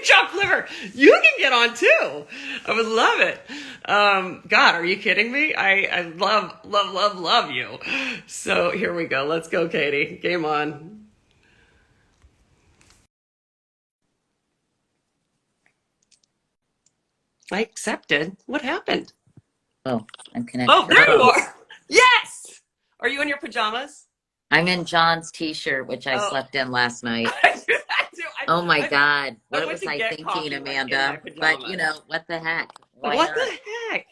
chopped liver. You can get on too. I would love it. God, are you kidding me? I love, love, love, love you. So here we go. Let's go, Katie. Game on. I accepted. What happened? Oh, I'm Oh, connected. there you Oh, are. Yes. Are you in your pajamas? I'm in John's t-shirt, which I Oh, slept in last night. I do. I do. Oh my I, God. I What went was to I get thinking, coffee like in my Amanda? But pajamas. what the heck? Why What not? the heck?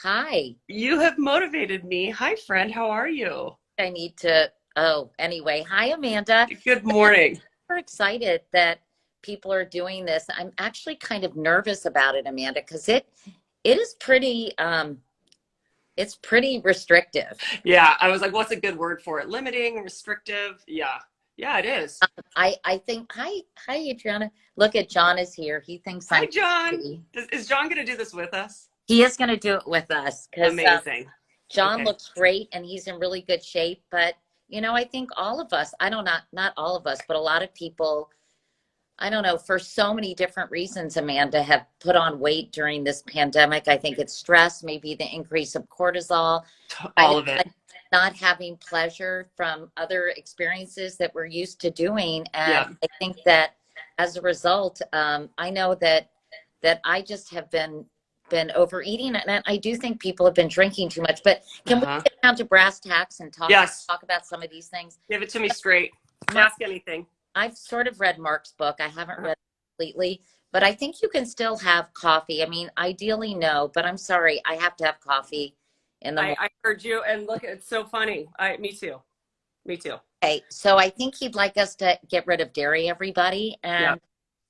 Hi. You have motivated me. Hi, friend. How are you? I need to, oh, anyway. Hi, Amanda. Good morning. Super excited that people are doing this. I'm actually kind of nervous about it, Amanda, because it is pretty, it's pretty restrictive. Yeah, I was like, what's a good word for it? Limiting, restrictive. Yeah. Yeah, it is. I think, hi, Adriana. Look at John is here. He thinks Hi, I'm John. pretty. Is John going to do this with us? He is going to do it with us because Amazing. John Okay. looks great and he's in really good shape. But, I think all of us, I don't not all of us, but a lot of people, I don't know, for so many different reasons, Amanda, have put on weight during this pandemic. I think it's stress, maybe the increase of cortisol, kind All of of it. like not having pleasure from other experiences that we're used to doing. And Yeah. I think that as a result, I know that I just have been overeating, and I do think people have been drinking too much. But can we Uh-huh. get down to brass tacks and Yes. talk about some of these things? Give it to me straight. Mark, Ask anything. I've sort of read Mark's book. I haven't Uh-huh. read it completely, but I think you can still have coffee. I mean, ideally, no, but I'm sorry, I have to have coffee in the morning. I heard you, and look, it's so funny. Me too. Me too. Okay, so I think he'd like us to get rid of dairy, everybody. Yeah. And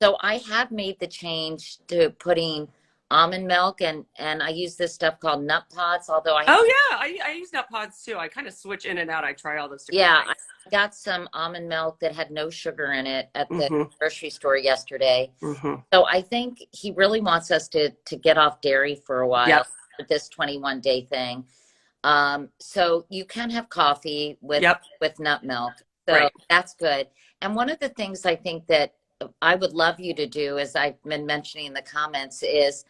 so I have made the change to putting almond milk and I use this stuff called nut pods, although Oh yeah, I use nut pods too. I kind of switch in and out. I try all those different yeah, I things. got some almond milk that had no sugar in it at the Mm-hmm. grocery store yesterday. Mm-hmm. So I think he really wants us to get off dairy for a while Yep. for this 21-day thing. So you can have coffee Yep. with nut milk. So Right. that's good. And one of the things I think that I would love you to do, as I've been mentioning in the comments, is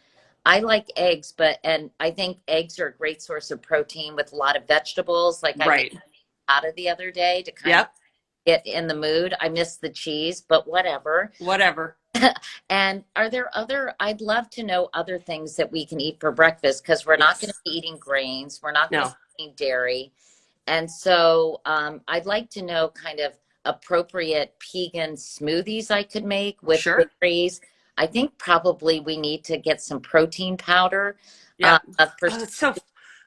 I like eggs, and I think eggs are a great source of protein with a lot of vegetables. Like I made Right. out of the other day to kind of Yep. get in the mood. I miss the cheese, but whatever. Whatever. And are there I'd love to know other things that we can eat for breakfast because we're not going to Yes. be eating grains. We're not going to No. be eating dairy. And so I'd like to know kind of appropriate Pegan smoothies I could make with Sure. berries. I think probably we need to get some protein powder Yeah. for Oh,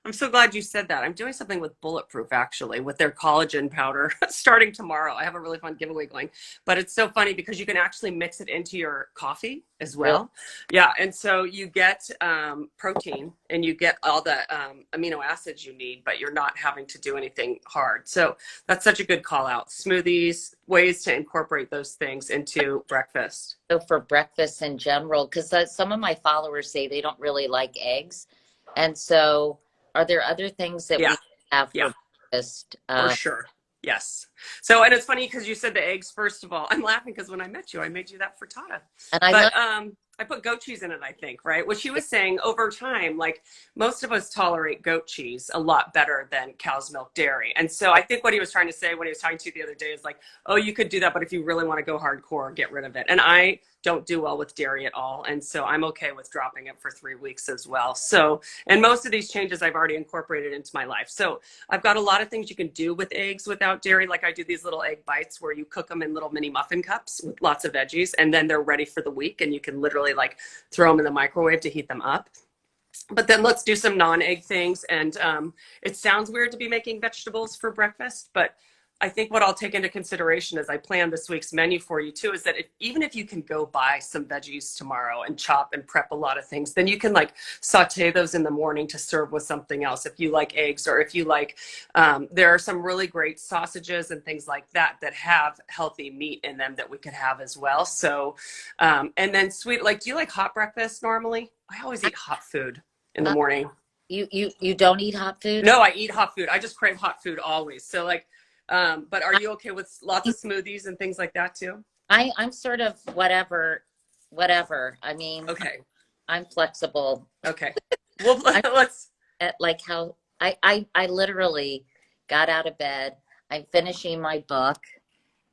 I'm so glad you said that. I'm doing something with Bulletproof actually with their collagen powder starting tomorrow. I have a really fun giveaway going, but it's so funny because you can actually mix it into your coffee as really. well. Yeah. And so you get protein and you get all the amino acids you need, but you're not having to do anything hard. So that's such a good call out. Smoothies, ways to incorporate those things into breakfast. So for breakfast in general, because some of my followers say they don't really like eggs. And so are there other things that Yeah. we have Yeah. for breakfast? For sure. Yes. So, and it's funny because you said the eggs, first of all. I'm laughing because when I met you, I made you that frittata. And I love But I put goat cheese in it, I think, right? What she was saying over time, like most of us tolerate goat cheese a lot better than cow's milk dairy. And so I think what he was trying to say when he was talking to you the other day is like, oh, you could do that, but if you really want to go hardcore, get rid of it. And I don't do well with dairy at all. And so I'm okay with dropping it for 3 weeks as well. So, and most of these changes I've already incorporated into my life. So I've got a lot of things you can do with eggs without dairy. Like I do these little egg bites where you cook them in little mini muffin cups with lots of veggies, and then they're ready for the week. And you can literally like throw them in the microwave to heat them up. But then let's do some non-egg things. And it sounds weird to be making vegetables for breakfast, but I think what I'll take into consideration as I plan this week's menu for you too is that even if you can go buy some veggies tomorrow and chop and prep a lot of things, then you can like saute those in the morning to serve with something else. If you like eggs, or if you like, there are some really great sausages and things like that that have healthy meat in them that we could have as well. So, and then sweet, like, do you like hot breakfast normally? I always eat hot food in the uh, morning. you don't eat hot food? No, I eat hot food. I just crave hot food always. So like, but are you okay with lots of smoothies and things like that too? I'm sort of whatever. whatever. I mean, Okay. I'm flexible. Okay. Well, I'm let's. at like how I literally got out of bed. I'm finishing my book,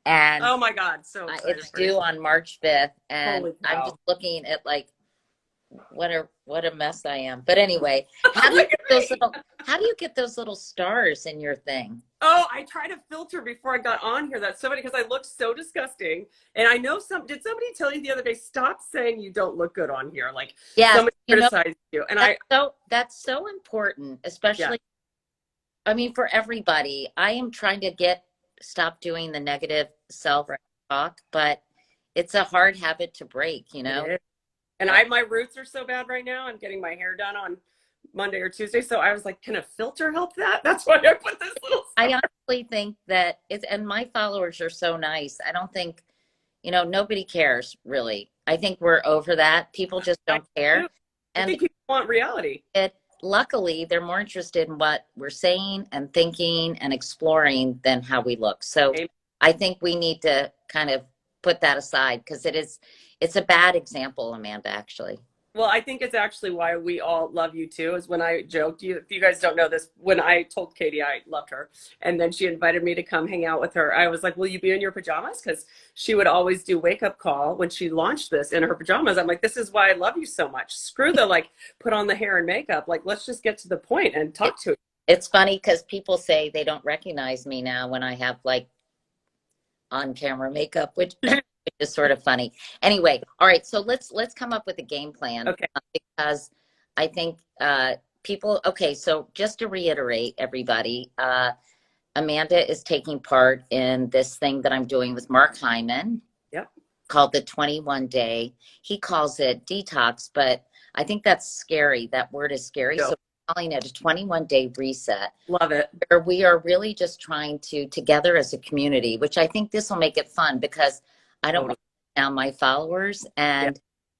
and Oh my God. So excited it's for you. due on March 5th, and Holy I'm just cow. looking at like what a mess I am. But anyway, how do you Look get at those me. little how do you get those little stars in your thing? Oh, I tried to filter before I got on here. That's so funny because I look so disgusting. And I know did somebody tell you the other day, stop saying you don't look good on here? Like Yes, somebody criticized you. And that's so important, yeah, especially I mean for everybody. I am trying to stop doing the negative self right. talk, but it's a hard habit to break, It is. And Uh, my roots are so bad right now. I'm getting my hair done on Monday or Tuesday. So I was like, can a filter help that? That's why I put this little I star. honestly think that it's, and my followers are so nice. I don't think, nobody cares really. I think we're over that. People just I don't care. do. I And think people want reality. luckily, they're more interested in what we're saying and thinking and exploring than how we look. So Amen. I think we need to kind of put that aside because it's a bad example, Amanda, actually. Well, I think it's actually why we all love you too. Is when I joked you. If you guys don't know this, when I told Katie I loved her, and then she invited me to come hang out with her, I was like, "Will you be in your pajamas?" Because she would always do wake up call when she launched this in her pajamas. I'm like, "This is why I love you so much. Screw the like, put on the hair and makeup. Like, let's just get to the point and It, talk to it." it's funny because people say they don't recognize me now when I have like on camera makeup, which is sort of funny. Anyway, all right, so let's come up with a game plan Okay. because I think people. Okay, so just to reiterate, everybody, Amanda is taking part in this thing that I'm doing with Mark Hyman Yep. called the 21 day. He calls it detox, but I think that's scary. That word is scary. So Yep. I'm calling it a 21-day reset Love it. where we are really just trying to together as a community, which I think this will make it fun because I don't Totally. want to down my followers Yeah.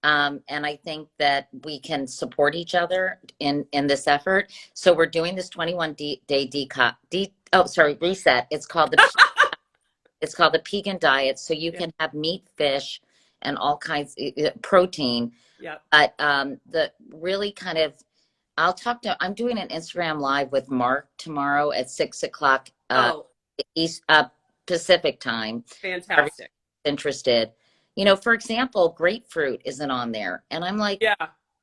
and I think that we can support each other in this effort. So we're doing this 21 day reset. It's called the Pegan Diet. So you Yeah. can have meat, fish, and all kinds protein. Yeah. But the really kind of I'm doing an Instagram live with Mark tomorrow at 6 o'clock Oh, East Pacific time. Everyone's fantastic. interested. For example, grapefruit isn't on there, and I'm like, Yeah.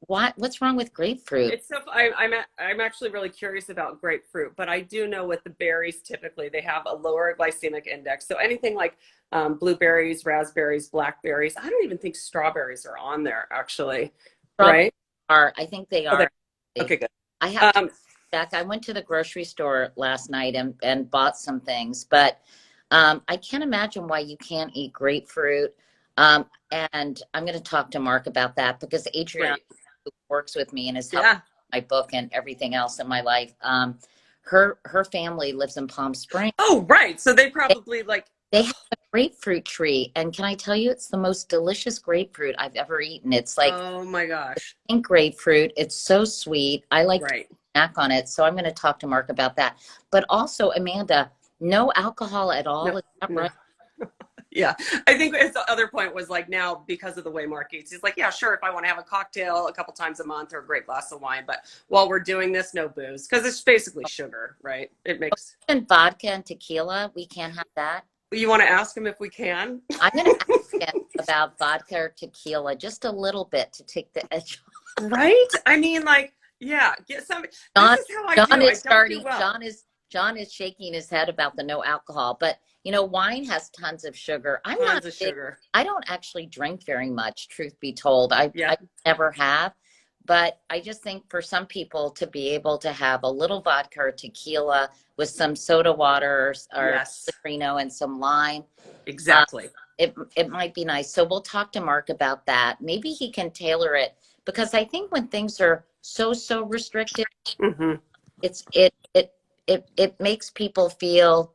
what's wrong with grapefruit? It's so I'm actually really curious about grapefruit, but I do know with the berries typically they have a lower glycemic index. So anything like blueberries, raspberries, blackberries. I don't even think strawberries are on there actually, Strawberries right? I think they Oh, are. okay, good. I have to Um, back. I went to the grocery store last night and bought some things, but I can't imagine why you can't eat grapefruit. And I'm going to talk to Mark about that because Adriana, great. who works with me and has helped Yeah. my book and everything else in my life, her family lives in Palm Springs. Oh, right. So they They, probably like. they have a grapefruit tree, and can I tell you, it's the most delicious grapefruit I've ever eaten. It's like Oh my gosh. pink grapefruit. It's so sweet. I like to Right. snack on it, so I'm going to talk to Mark about that. But also, Amanda, no alcohol at No, all. Is that no. right? Yeah, I think his other point was like now because of the way Mark eats, he's like, yeah, sure, if I want to have a cocktail a couple times a month or a great glass of wine, but while we're doing this, no booze because it's basically sugar, right? It makes. And vodka and tequila, we can't have that. You want to ask him if we can? I'm going to ask him about vodka or tequila just a little bit to take the edge off. Right? I mean, like, yeah, get some. This John, is how I John do. I is don't do starting. well. John is shaking his head about the no alcohol, but wine has tons of sugar. I'm not Tons of big. sugar. I don't actually drink very much, truth be told. Yeah. I never have, but I just think for some people to be able to have a little vodka or tequila with some soda water or Yes. Pellegrino and some lime, Exactly. it might be nice. So we'll talk to Mark about that. Maybe he can tailor it because I think when things are so restricted, Hmm. it's it makes people feel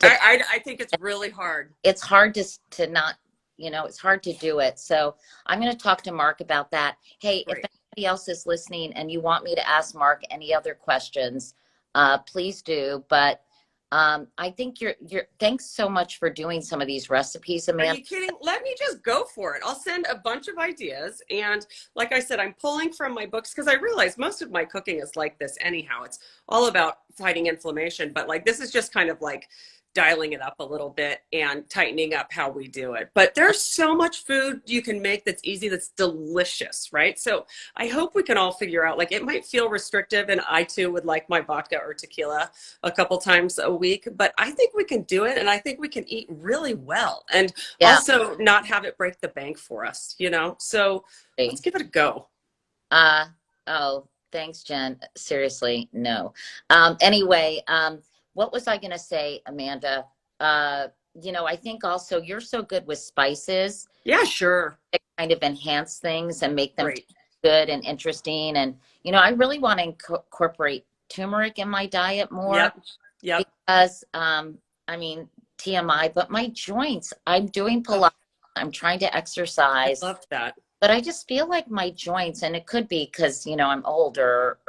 I think it's really hard. it's hard to not it's hard to do it. So I'm going to talk to Mark about that. Hey, if Great. anybody else is listening and you want me to ask Mark any other questions, please do. But I think thanks so much for doing some of these recipes, Are Amanda. you kidding? Let me just go for it. I'll send a bunch of ideas. And like I said, I'm pulling from my books because I realize most of my cooking is like this anyhow. It's all about fighting inflammation, but like this is just kind of like dialing it up a little bit and tightening up how we do it. But there's so much food you can make that's easy, that's delicious, right? So I hope we can all figure out, like, it might feel restrictive, and I too would like my vodka or tequila a couple times a week, but I think we can do it, and I think we can eat really well and Yeah. also not have it break the bank for us, you know? So let's give it a go. Uh, oh, thanks, Jen. Seriously, no. Anyway, what was I going to say, Amanda? I think also you're so good with spices Yeah, sure. that kind of enhance things and make them Great. good and interesting. And, I really want to incorporate turmeric in my diet more Yep. Yep. because, I mean, TMI, but my joints, I'm doing Oh, Pilates, I'm trying to I exercise. love that. But I just feel like my joints, and it could be because, I'm older,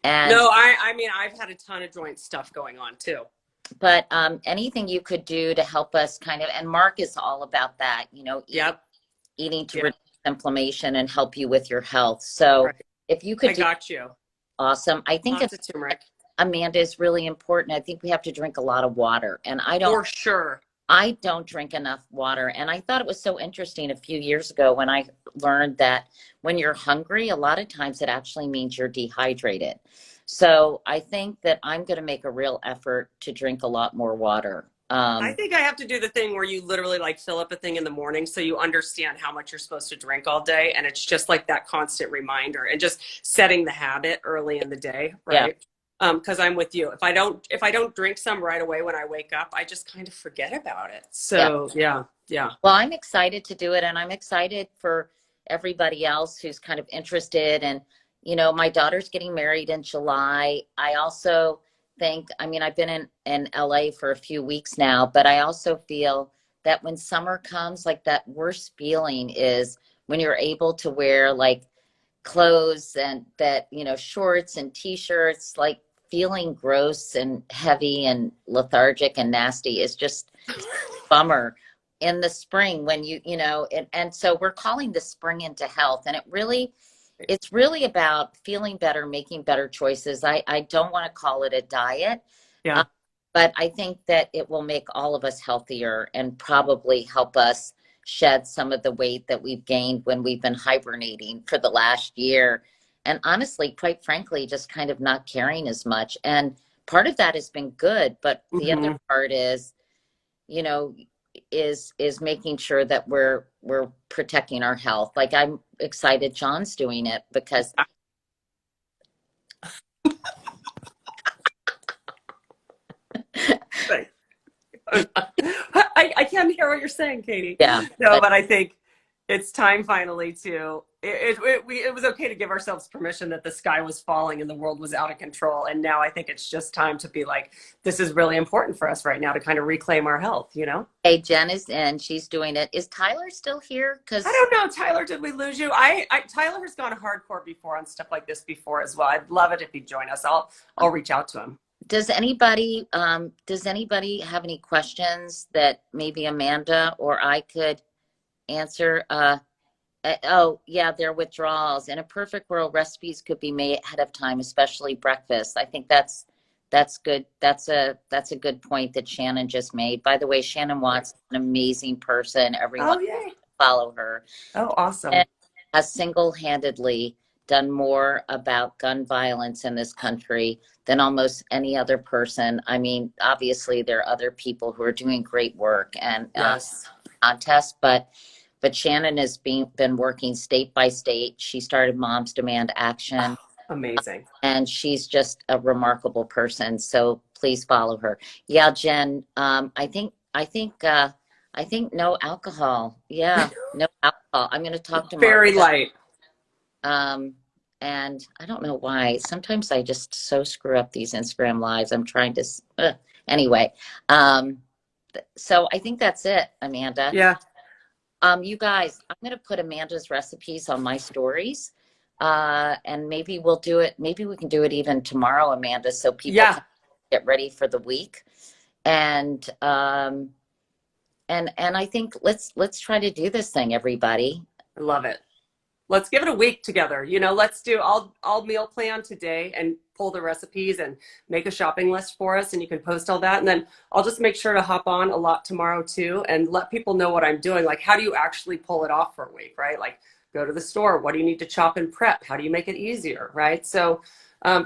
and No, I mean, I've had a ton of joint stuff going on too. but anything you could do to help us kind of, and Mark is all about that, Yep. eating to Yeah. reduce inflammation and help you with your health. So Right. if you I could do got you. awesome. I think Lots of turmeric. Amanda is really important. I think we have to drink a lot of water, and For sure. I don't drink enough water. And I thought it was so interesting a few years ago when I learned that when you're hungry, a lot of times it actually means you're dehydrated. So I think that I'm going to make a real effort to drink a lot more water. I think I have to do the thing where you literally like fill up a thing in the morning so you understand how much you're supposed to drink all day. And it's just like that constant reminder and just setting the habit early in the day, Yeah. right? Because I'm with you. If I don't drink some right away when I wake up, I just kind of forget about it. Yeah. So yeah. Well, I'm excited to do it, and I'm excited for everybody else who's kind of interested. And, my daughter's getting married in July. I also think, I mean, I've been in LA for a few weeks now, but I also feel that when summer comes, like that worst feeling is when you're able to wear like clothes and that, shorts and t-shirts, like feeling gross and heavy and lethargic and nasty is just bummer in the spring when and so we're calling the spring into health, and it's really about feeling better, making better choices. I don't want to call it a diet, Yeah. but I think that it will make all of us healthier and probably help us shed some of the weight that we've gained when we've been hibernating for the last year. And honestly, quite frankly, just kind of not caring as much. And part of that has been good, but the other part is, you know, is making sure that we're protecting our health. Like I'm excited John's doing it because I can't hear what you're saying, Katie. yeah, No, but I think it's time finally to. It was okay to give ourselves permission that the sky was falling and the world was out of control, and now I think it's just time to be like, this is really important for us right now to kind of reclaim our health. You know. hey, Jen is in. She's doing it. Is Tyler still here? Because I don't know, Tyler. Did we lose you? Tyler has gone hardcore before on stuff like this before as well. I'd love it if he'd join us. I'll reach out to him. does anybody have any questions that maybe Amanda or I could answer? Oh, yeah, their withdrawals. In a perfect world, recipes could be made ahead of time, especially breakfast. I think that's good. That's a good point that Shannon just made. By the way, Shannon Watts, an amazing person. Everyone Oh yay! follow her. Oh awesome! And has single-handedly done more about gun violence in this country than almost any other person. I mean, obviously there are other people who are doing great work and Yes. contests, but Shannon has been working state by state. She started Moms Demand Action, Amazing. and she's just a remarkable person. So please follow her. Yeah, Jen. I think no alcohol. Yeah, no alcohol. I'm going to talk to Mark. Very light. And I don't know why. Sometimes I just so screw up these Instagram lives. I'm trying to. Anyway. So I think that's it, Amanda. Yeah. You guys, I'm going to put Amanda's recipes on my stories. And maybe we'll do it. Maybe we can do it even tomorrow, Amanda, so people can get ready for the week. And and I think let's try to do this thing, everybody. I love it. Let's give it a week together. Let's do, I'll meal plan today and pull the recipes and make a shopping list for us, and you can post all that. And then I'll just make sure to hop on a lot tomorrow too and let people know what I'm doing. Like, how do you actually pull it off for a week, right? Like, go to the store. What do you need to chop and prep? How do you make it easier, right? So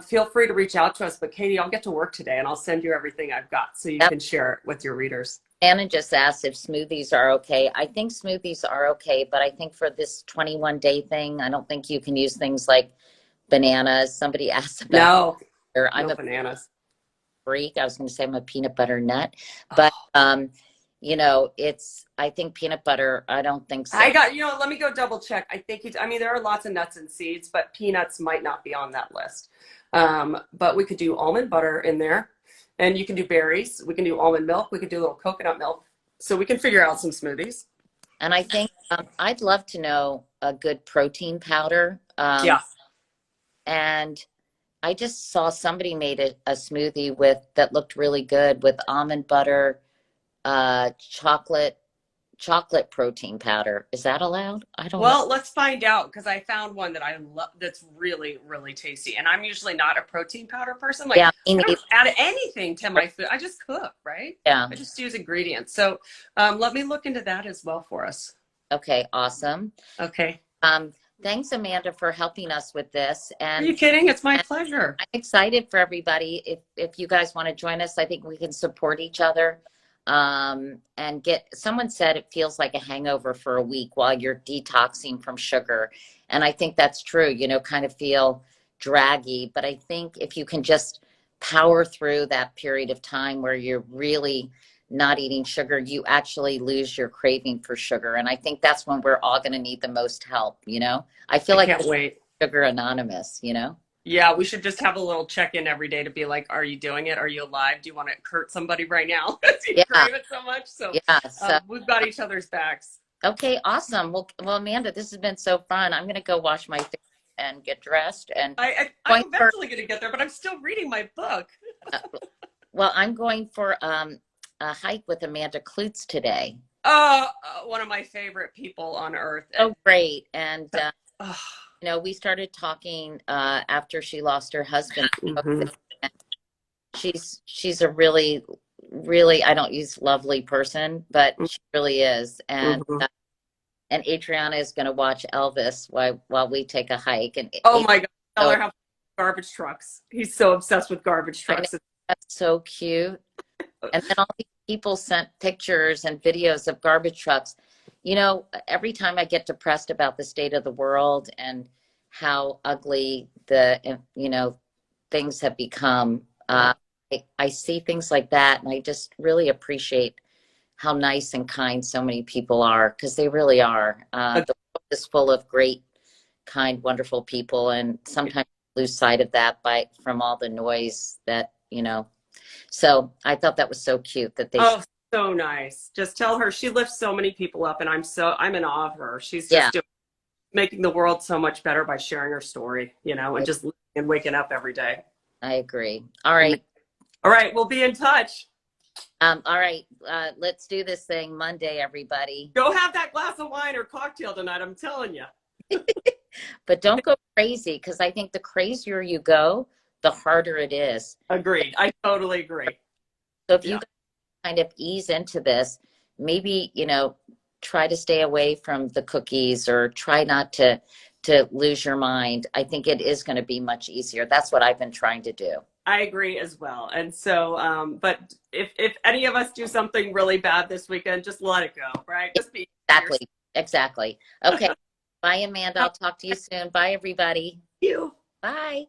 feel free to reach out to us. But Katie, I'll get to work today and I'll send you everything I've got so you Yep. can share it with your readers. Anna just asked if smoothies are okay. I think smoothies are okay, but I think for this 21-day thing, I don't think you can use things like bananas. Somebody asked about I'm No a bananas. freak. I was going to say I'm a peanut butter nut, but I think peanut butter, I don't think so. Let me go double check. I think there are lots of nuts and seeds, but peanuts might not be on that list. But we could do almond butter in there. And you can do berries. We can do almond milk. We could do a little coconut milk. So we can figure out some smoothies. And I think I'd love to know a good protein powder. Yeah. And I just saw somebody made a smoothie that looked really good with almond butter, chocolate protein powder. Is that allowed? I don't know. Well, let's find out, because I found one that I love that's really, really tasty. And I'm usually not a protein powder person. Like, yeah, I don't add anything to my food. I just cook, right? Yeah. I just use ingredients. So let me look into that as well for us. Okay, awesome. Okay. Thanks, Amanda, for helping us with this. And are you kidding? It's my pleasure. I'm excited for everybody. If you guys want to join us, I think we can support each other. And someone said it feels like a hangover for a week while you're detoxing from sugar. And I think that's true, kind of feel draggy. But I think if you can just power through that period of time where you're really not eating sugar, you actually lose your craving for sugar. And I think that's when we're all going to need the most help. I feel like can't wait. Sugar Anonymous, Yeah, we should just have a little check-in every day to be like, are you doing it? Are you alive? Do you want to hurt somebody right now? You crave it so much. So, we've got each other's backs. Okay, awesome. Well, Amanda, this has been so fun. I'm going to go wash my face and get dressed. And I'm eventually going to get there, but I'm still reading my book. Well, I'm going for a hike with Amanda Klutz today. One of my favorite people on earth. Oh, great. And, we started talking after she lost her husband. Mm-hmm. She's a really, really, I don't use lovely person, but she really is. And and Adriana is going to watch Elvis while we take a hike. And my God, tell her how garbage trucks. He's so obsessed with garbage trucks. That's so cute. And then all these people sent pictures and videos of garbage trucks. Every time I get depressed about the state of the world and how ugly things have become, I see things like that, and I just really appreciate how nice and kind so many people are, because they really are. The world is full of great, kind, wonderful people, and sometimes lose sight of that from all the noise that, So I thought that was so cute that they. Oh, so nice. Just tell her she lifts so many people up, and I'm in awe of her. She's just making the world so much better by sharing her story, and just living and waking up every day. I agree. All right. All right. We'll be in touch. All right. Let's do this thing Monday, everybody. Go have that glass of wine or cocktail tonight. I'm telling you. But don't go crazy, because I think the crazier you go, the harder it is. Agreed. I totally agree. So if you kind of ease into this, maybe, try to stay away from the cookies or try not to lose your mind. I think it is going to be much easier. That's what I've been trying to do. I agree as well. And so, but if any of us do something really bad this weekend, just let it go, right? Just be Exactly. Okay. Bye, Amanda. I'll talk to you soon. Bye, everybody. Thank you. Bye.